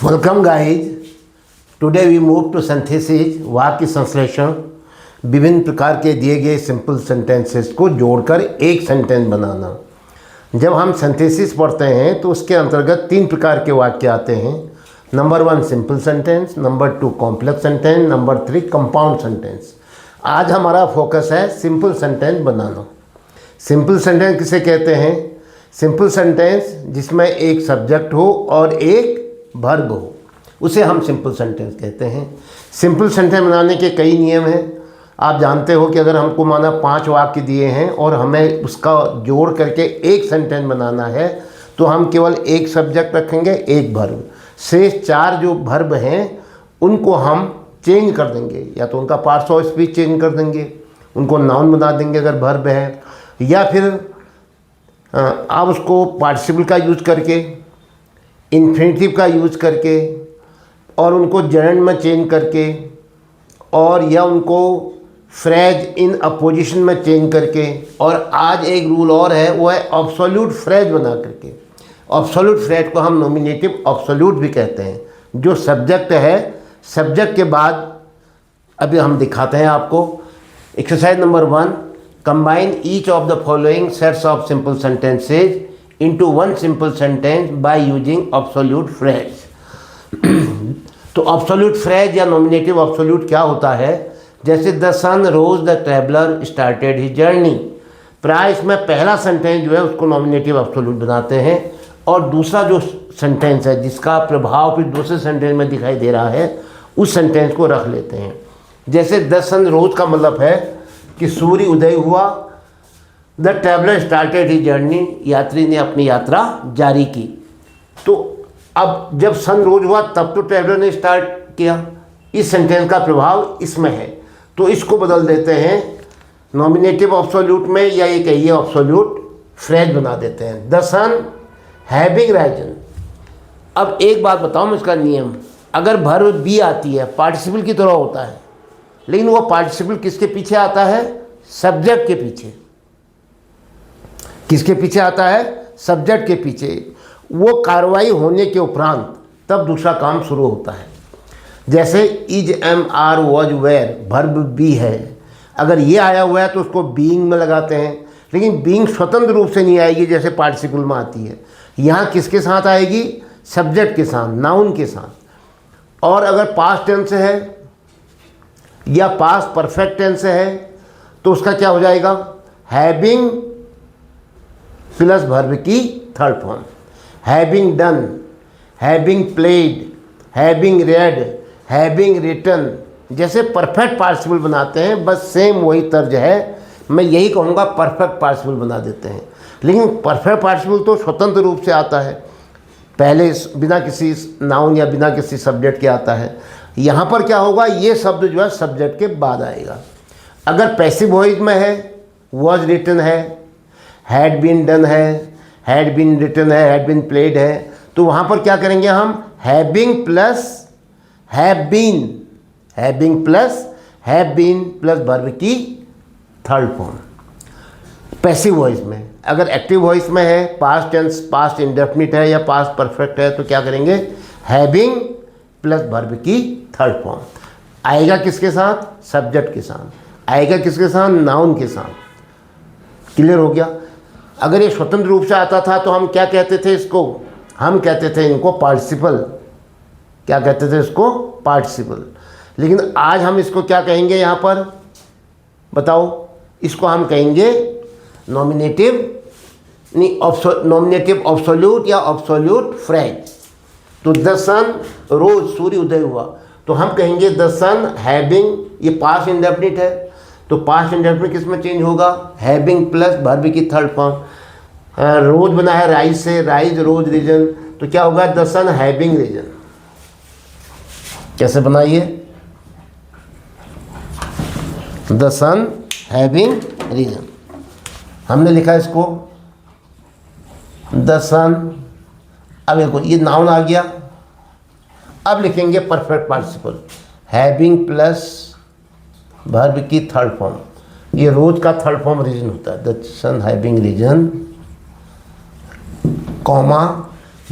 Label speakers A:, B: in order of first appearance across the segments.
A: Welcome guys. Today we move to synthesis, वाक्य संश्लेषण। विभिन्न प्रकार के दिए गए सिंपल सेंटेंसेस को जोड़कर एक सेंटेंस बनाना। जब हम सिंथेसिस पढ़ते हैं तो उसके अंतर्गत 3 प्रकार के वाक्य आते हैं। Number 1 simple sentence, number 2 complex sentence, number 3 compound sentence. आज हमारा फोकस है सिंपल सेंटेंस बनाना। सिंपल सेंटेंस किसे कहते हैं? सिंपल सेंटेंस जिसमें एक सब्जेक्ट हो और एक वर्ब हो, उसे हम सिंपल सेंटेंस कहते हैं। सिंपल सेंटेंस बनाने के कई नियम हैं। आप जानते हो कि अगर हमको माना 5 वाक्य दिए हैं और हमें उसका जोड़ करके एक सेंटेंस बनाना है तो हम केवल एक सब्जेक्ट रखेंगे, एक वर्ब। शेष 4 जो वर्ब हैं उनको हम चेंज कर देंगे, या तो उनका पार्ट्स ऑफ स्पीच चेंज कर देंगे, उनको नाउन बना देंगे अगर वर्ब है, या फिर आप उसको पार्टिसिपल का यूज़ करके, इन्फिनेटिव का यूज़ करके, और उनको जर्नड में चेंज करके, और या उनको फ्रेज इन अपोजिशन में चेंज करके। और आज एक रूल और है, वो है एब्सोल्यूट फ्रेज बना करके। एब्सोल्यूट फ्रेज को हम नॉमिनेटिव एब्सोल्यूट भी कहते हैं। जो सब्जेक्ट है, सब्जेक्ट के बाद अभी हम दिखाते हैं आपको। Exercise number 1, combine each of the following sets of simple sentences into one simple sentence by using absolute phrase। तो absolute phrase या nominative absolute क्या होता है? जैसे the sun rose the traveler started his journey। प्राय इसमें पहला sentence जो है उसको nominative absolute बनाते हैं, और दूसरा जो सेंटेंस है जिसका प्रभाव फिर दूसरे सेंटेंस में दिखाई दे रहा है उस सेंटेंस को रख लेते हैं। जैसे the sun rose का मतलब है कि सूर्य उदय हुआ। The traveller started he journey, यात्री ने अपनी यात्रा जारी की। तो अब जब सन रोज हुआ तब तो ट्रैवलर ने स्टार्ट किया। इस सेंटेंस का प्रभाव इसमें है, तो इसको बदल देते हैं नॉमिनेटिव एब्सोल्यूट में, या ये कहिए एब्सोल्यूट फ्रेज बना देते हैं। The sun having risen. अब एक बात बताऊँ मैं इसका नियम, अगर वर्ब बी आती है पार्टिसिपल की तरह होता है, लेकिन वो पार्टिसिपल किसके पीछे आता है? सब्जेक्ट के पीछे। किसके पीछे आता है? सब्जेक्ट के पीछे। वो कार्रवाई होने के उपरांत तब दूसरा काम शुरू होता है। जैसे is, am, are, was, were verb be है, अगर ये आया हुआ है तो उसको बीइंग में लगाते हैं, लेकिन बीइंग स्वतंत्र रूप से नहीं आएगी जैसे पार्टिसिपल में आती है। यहाँ किसके साथ आएगी? सब्जेक्ट के साथ, नाउन के साथ। और अगर पास्ट टेंस है या पास्ट परफेक्ट टेंस है तो उसका क्या हो जाएगा? हैविंग प्लस वर्ब की third form. Having done, having played, having read, having written. जैसे परफेक्ट पार्टिसिपल बनाते हैं, बस सेम वही तर्ज है। मैं यही कहूँगा परफेक्ट पार्टिसिपल बना देते हैं, लेकिन परफेक्ट पार्टिसिपल तो स्वतंत्र रूप से आता है, पहले बिना किसी नाउन या बिना किसी सब्जेक्ट के आता है। यहाँ पर क्या होगा? ये शब्द जो है सब्जेक्ट के बाद आएगा। अगर पैसिव वॉइस में है, वॉज रिटन है, हैड बीन डन है, हैड बीन रिटन है, हैड बीन प्लेड है, तो वहाँ पर क्या करेंगे हम? Having plus have been, having plus have been plus verb की थर्ड फॉर्म पैसिव वॉइस में। अगर एक्टिव वॉइस में है, पास्ट टेंस, पास्ट इंडेफिनिट है या पास्ट परफेक्ट है, तो क्या करेंगे? हैविंग प्लस वर्ब की थर्ड फॉर्म आएगा। किसके साथ? सब्जेक्ट के साथ आएगा। किसके साथ? नाउन के साथ। क्लियर हो गया? अगर ये स्वतंत्र रूप से आता था तो हम क्या कहते थे इसको? हम कहते थे इनको पार्टिसिपल। क्या कहते थे इसको? पार्टिसिपल। लेकिन आज हम इसको क्या कहेंगे? यहाँ पर बताओ, इसको हम कहेंगे नॉमिनेटिव, नहीं, नॉमिनेटिव एब्सोल्यूट या एब्सोल्यूट फ्रेज। तो द सन रोज, सूर्य उदय हुआ, तो हम कहेंगे द सन हैविंग, ये पास्ट इंडेफिनिट है, तो पास्ट इंडेफिनिट किस में चेंज होगा? हैविंग प्लस वर्ब की थर्ड फॉर्म। रोज बना है राइज से, राइज, रोज, रीजन, तो क्या होगा? The sun having risen. कैसे बनाइए? द सन हैविंग रीजन हमने लिखा इसको द सन। अब देखो ये नाउन आ गया। अब लिखेंगे perfect participle, having plus verb की थर्ड फॉर्म। ये रोज का थर्ड फॉर्म रीजन होता है। The sun having risen, comma,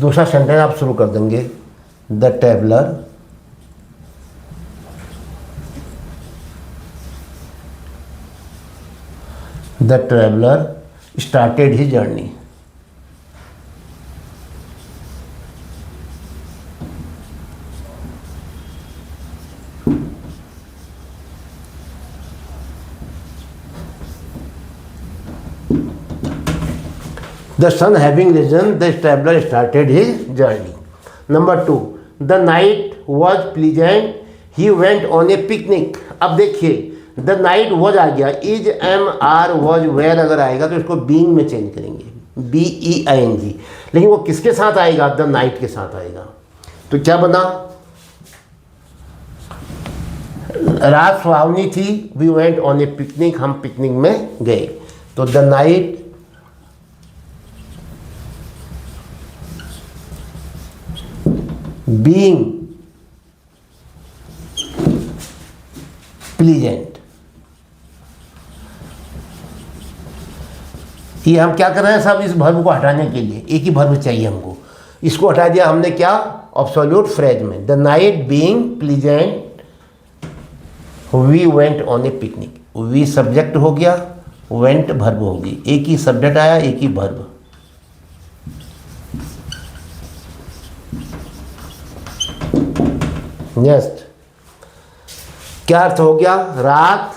A: दूसरा सेंटेंस आप शुरू कर देंगे। The traveller started his journey. The sun having risen, the traveler started his journey. Number 2, the night was pleasant. He went on a picnic. अब देखिए, the night was आ गया, is am are was where अगर आएगा तो इसको being में change करेंगे, BEING। लेकिन वो किसके साथ आएगा? the night के साथ आएगा। तो क्या बना? रात सुहावनी थी, we went on a picnic, हम पिकनिक में गए। तो the night being pleasant। ये हम क्या कर रहे हैं सब? इस वर्ब को हटाने के लिए एक ही वर्ब चाहिए हमको। इसको हटा दिया हमने क्या? ऑब्सोल्यूट फ्रेज में। The night being pleasant, we went on a picnic. We subject हो गया, वेंट वर्ब होगी। एक ही सब्जेक्ट आया, एक ही वर्ब। नेक्स्ट, क्या अर्थ हो गया? रात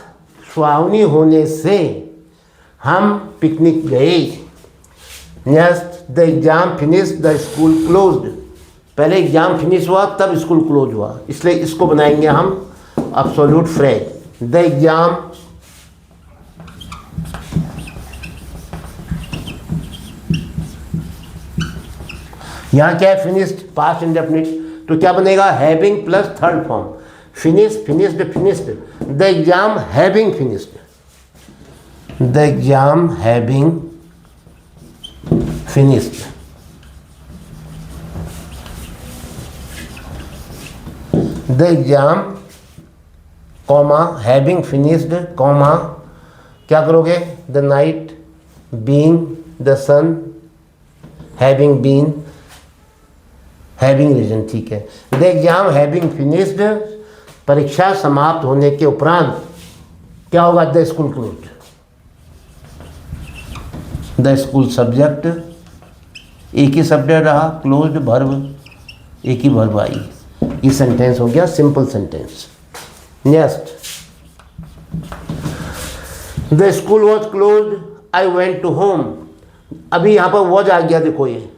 A: सुहावनी होने से हम पिकनिक गए। Next, the exam finish, the school closed. पहले एग्जाम फिनिश हुआ तब स्कूल क्लोज हुआ, इसलिए इसको बनाएंगे हम एब्सोल्यूट फ्रेज। द एग्जाम यहाँ क्या है? Finished, past indefinite. तो क्या बनेगा? Having plus third form, finish, finished, finished. The exam having finished, the exam having finished. The exam comma having finished comma क्या करोगे? The night being, the sun having been, having risen. ठीक है। The exam having finished, परीक्षा समाप्त होने के उपरांत क्या होगा? The school closed. The school subject, एक ही सब्जेक्ट रहा, क्लोज्ड वर्ब, एक ही वर्ब आई। ये सेंटेंस हो गया simple sentence. Next, the school was closed, I went to home. अभी यहाँ पर वॉज आ गया, देखो ये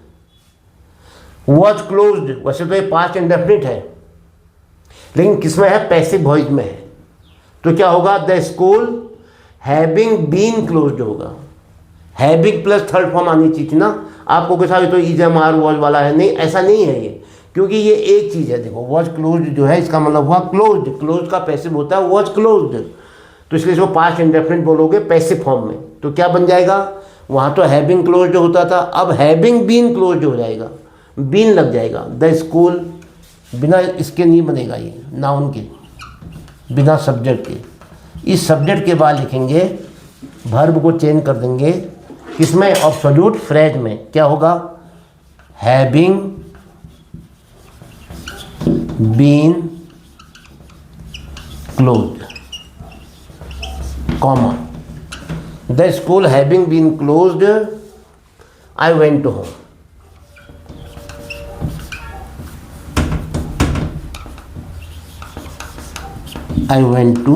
A: वॉज क्लोज्ड, वैसे तो ये पास्ट इंडेफिनिट है, लेकिन किसमें है? पैसिव वॉइस में है। तो क्या होगा? The school having been closed होगा। हैविंग प्लस थर्ड फॉर्म आनी चाहिए थी ना। आपको कैसा तो इज एम आर वॉज वाला है, नहीं, ऐसा नहीं है ये, क्योंकि ये एक चीज़ है। देखो वॉज क्लोज्ड जो है इसका मतलब हुआ क्लोज्ड, क्लोज का पैसिव होता है वॉज क्लोज्ड, तो इसलिए इसको पास्ट इंडेफिनिट बोलोगे पैसिव फॉर्म में। तो क्या बन जाएगा? वहाँ तो हैविंग क्लोज्ड होता था, अब हैविंग बीन क्लोज्ड हो जाएगा, बीन लग जाएगा। द स्कूल बिना इसके नहीं बनेगा, ये नाउन के, बिना सब्जेक्ट के। इस सब्जेक्ट के बाद लिखेंगे, वर्ब को चेंज कर देंगे, किसमें? एब्सोल्यूट फ्रेज में। क्या होगा? Having been closed comma the school having been closed, I went to home. I went to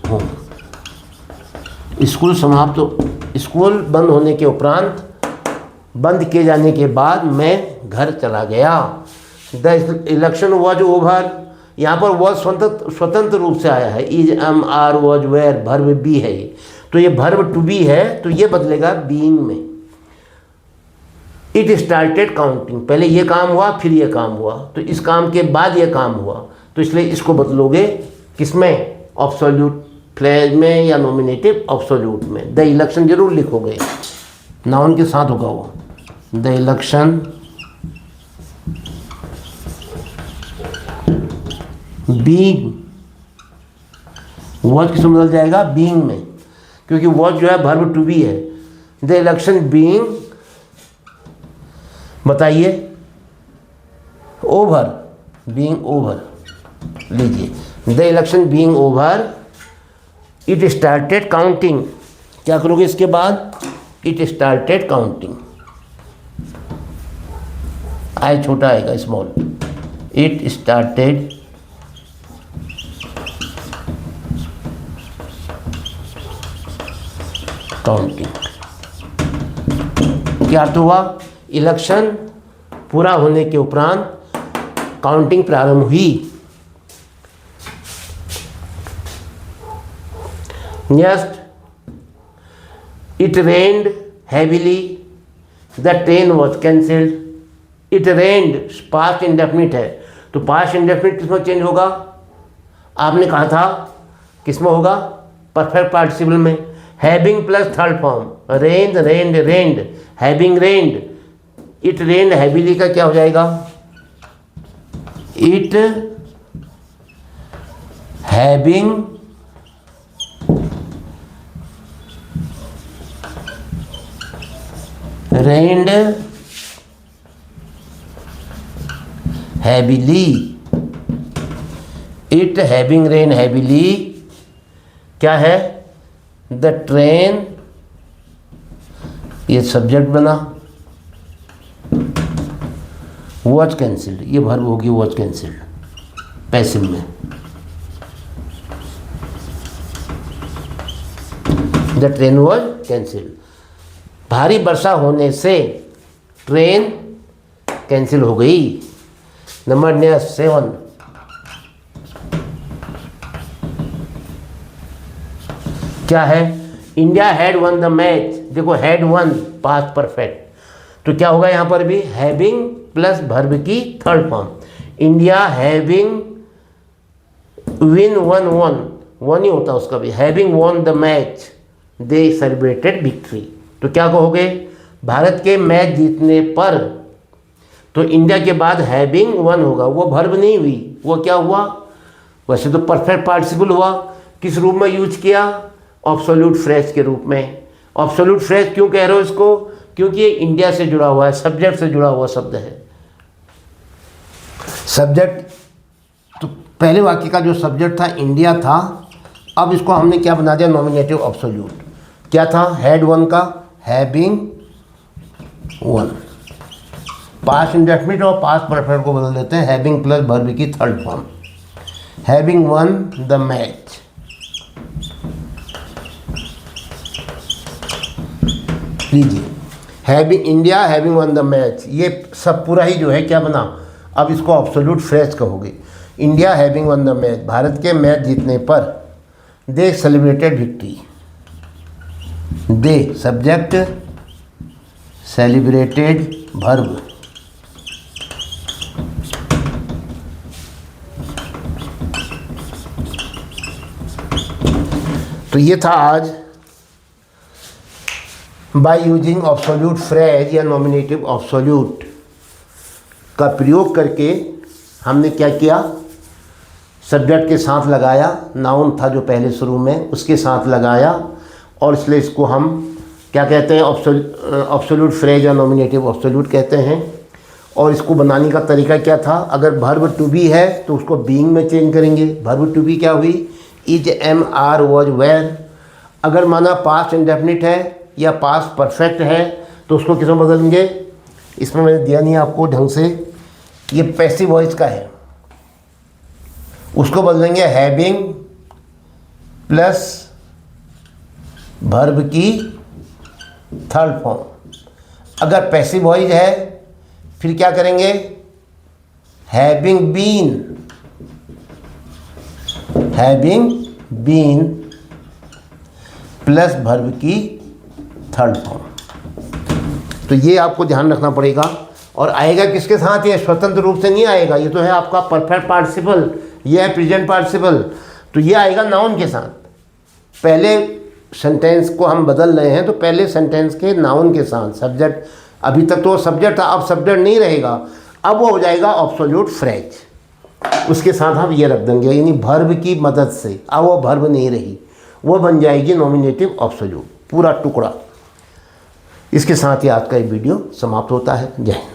A: home. School समाप्त हो, स्कूल बंद होने के उपरांत, बंद किए जाने के बाद मैं घर चला गया। द इलेक्शन वॉज ओवर, यहाँ पर वॉज स्वतंत्र रूप से आया है। Is am are was were, verb be है ये, तो ये वर्ब टू बी है, तो ये बदलेगा बीइंग में। इट स्टार्टेड काउंटिंग, पहले ये काम हुआ फिर ये काम हुआ, तो इस काम के बाद ये काम हुआ, तो इसलिए इसको बदलोगे किसमें? एब्सोल्यूट फ्रेज में या नॉमिनेटिव एब्सोल्यूट में। द इलेक्शन जरूर लिखोगे, नाउन के साथ होगा वो। द इलेक्शन बीइंग, वॉज किसमें बदल जाएगा? बीइंग में, क्योंकि वॉज जो है वर्ब टू बी है। द इलेक्शन बीइंग, बताइए, ओवर, बीइंग ओवर, लीजिए the election being over it started counting, क्या करोगे इसके बाद, इट स्टार्टेड काउंटिंग, आई छोटा आएगा स्मॉल, इट स्टार्टेड काउंटिंग। क्या अर्थ हुआ, इलेक्शन पूरा होने के उपरांत काउंटिंग प्रारंभ हुई। Next, it rained heavily, the train was cancelled. It rained past indefinite है, तो पास्ट इंडेफिनिट किसमें चेंज होगा, आपने कहा था किसमें होगा, परफेक्ट पार्टिसिपल में, having plus third form, rained rained rained, having rained, it rained heavily का क्या हो जाएगा, it having rained heavily, it having rain heavily क्या है, द ट्रेन, ये सब्जेक्ट बना, वॉज कैंसिल्ड, ये वर्ब होगी वॉज कैंसिल्ड पैसिव में, द ट्रेन वॉज कैंसिल्ड, भारी वर्षा होने से ट्रेन कैंसिल हो गई। नंबर 7, क्या है, India had won the match, देखो हैड वन पास्ट परफेक्ट, तो क्या होगा यहाँ पर भी, हैविंग प्लस वर्ब की third form, India having win won ही होता उसका भी, having won the match they celebrated victory, तो क्या कहोगे, भारत के मैच जीतने पर, तो इंडिया के बाद हैविंग वन होगा, वो वर्ब नहीं हुई, वो क्या हुआ, वैसे तो परफेक्ट पार्टिसिपल हुआ, किस रूप में यूज किया, ऑब्सोल्यूट फ्रेज के रूप में। ऑब्सोल्यूट फ्रेज क्यों कह रहे हो इसको, क्योंकि ये इंडिया से जुड़ा हुआ है, सब्जेक्ट से जुड़ा हुआ शब्द है। सब्जेक्ट तो पहले वाक्य का जो सब्जेक्ट था इंडिया था, अब इसको हमने क्या बना दिया, नॉमिनेटिव ऑब्सोल्यूट, क्या था, हैड वन का हैविंग वन, पास्ट इंडेफिनिट और पास्ट परफेक्ट को बदल देते हैं, हैविंग प्लस वर्ब की third form, having won the match, लीजिए having India having won the match, ये सब पूरा ही जो है क्या बना, अब इसको ऑब्सोल्यूट फ्रेज कहोगे, India having won the match, Bharat के मैच जीतने पर, दे सेलिब्रेटेड विक्ट्री, दे सब्जेक्ट, सेलिब्रेटेड वर्ब, तो ये था आज बाय यूजिंग ऑब्सोल्यूट फ्रेज या नॉमिनेटिव ऑब्सोल्यूट का प्रयोग करके हमने क्या किया, सब्जेक्ट के साथ लगाया, नाउन था जो पहले शुरू में उसके साथ लगाया, और इसलिए इसको हम क्या कहते हैं, ऑब्सोल्यूट फ्रेज या नॉमिनेटिव ऑब्सोल्यूट कहते हैं। और इसको बनाने का तरीका क्या था, अगर वर्ब टू बी है तो उसको बीइंग में चेंज करेंगे, वर्ब टू बी क्या हुई, is, am, are, was, were. अगर माना पास्ट इंडेफिनिट है या पास्ट परफेक्ट है तो उसको किस में बदलेंगे, इसमें मैंने दिया नहीं आपको ढंग से, ये पैसिव वॉइस का है, उसको बदलेंगे हैविंग प्लस वर्ब की थर्ड फॉर्म। अगर पैसिव वॉइस है फिर क्या करेंगे, हैविंग बीन प्लस वर्ब की थर्ड फॉर्म। तो ये आपको ध्यान रखना पड़ेगा। और आएगा किसके साथ, ये स्वतंत्र रूप से नहीं आएगा, ये तो है आपका परफेक्ट पार्टिसिपल, ये है प्रेजेंट पार्टिसिपल, तो ये आएगा नाउन के साथ। पहले सेंटेंस को हम बदल रहे हैं तो पहले सेंटेंस के नाउन के साथ, सब्जेक्ट अभी तक तो सब्जेक्ट था, अब सब्जेक्ट नहीं रहेगा, अब वो हो जाएगा ऑब्सोल्यूट फ्रेज, उसके साथ हम ये रख देंगे, यानी वर्ब की मदद से। अब वो वर्ब नहीं रही, वो बन जाएगी नॉमिनेटिव ऑब्सोल्यूट, पूरा टुकड़ा। इसके साथ ही आज का ये वीडियो समाप्त होता है। जय हिंद।